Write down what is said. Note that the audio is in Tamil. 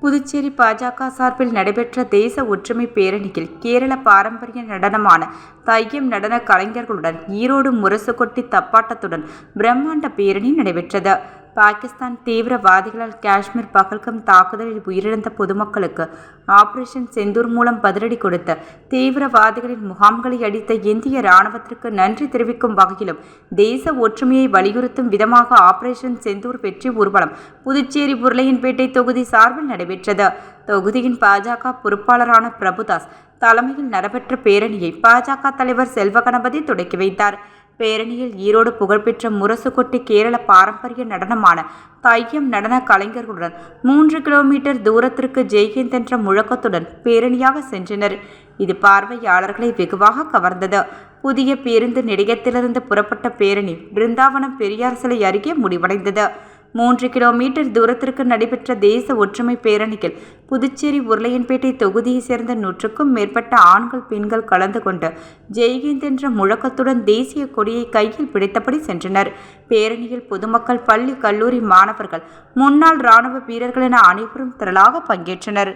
புதுச்சேரி பாஜக சார்பில் நடைபெற்ற தேச ஒற்றுமை பேரணியில் கேரள பாரம்பரிய நடனமான தையம் நடன கலைஞர்களுடன் ஈரோடு முரசு கொட்டி தப்பாட்டத்துடன் பிரம்மாண்ட பேரணி நடைபெற்றது. பாகிஸ்தான் தீவிரவாதிகளால் காஷ்மீர் பகல்கம் தாக்குதலில் உயிரிழந்த பொதுமக்களுக்கு ஆபரேஷன் செந்தூர் மூலம் பதிலடி கொடுத்த தீவிரவாதிகளின் முகாம்களை அடித்த இந்திய ராணுவத்திற்கு நன்றி தெரிவிக்கும் வகையிலும் தேச ஒற்றுமையை வலியுறுத்தும் விதமாக ஆபரேஷன் செந்தூர் வெற்றி ஊர்வலம் புதுச்சேரி உருளையன்பேட்டை தொகுதி சார்பில் நடைபெற்றது. தொகுதியின் பாஜக பொறுப்பாளரான பிரபுதாஸ் தலைமையில் நடைபெற்ற பேரணியை பாஜக தலைவர் செல்வகணபதி தொடக்கி வைத்தார். பேரணியில் ஈரோடு புகழ்பெற்ற முரசு கொட்டி கேரள பாரம்பரிய நடனமான தையம் நடன கலைஞர்களுடன் 3 கிலோமீட்டர் தூரத்திற்கு ஜெய்ஹிந்த் என்ற முழக்கத்துடன் பேரணியாக சென்றனர். இது பார்வையாளர்களை வெகுவாக கவர்ந்தது. புதிய பேருந்து நிலையத்திலிருந்து புறப்பட்ட பேரணி பிருந்தாவனம் பெரியார் சிலை அருகே முடிவடைந்தது. 3 கிலோமீட்டர் தூரத்திற்கு நடைபெற்ற தேச ஒற்றுமை பேரணியில் புதுச்சேரி உருளையன்பேட்டை தொகுதியைச் சேர்ந்த 100க்கும் மேற்பட்ட ஆண்கள் பெண்கள் கலந்து கொண்டு ஜெய்ஹிந்த் என்ற முழக்கத்துடன் தேசிய கொடியை கையில் பிடித்தபடி சென்றனர். பேரணியில் பொதுமக்கள், பள்ளி கல்லூரி மாணவர்கள், முன்னாள் ராணுவ வீரர்கள் என அனைவரும் திரளாக பங்கேற்றனர்.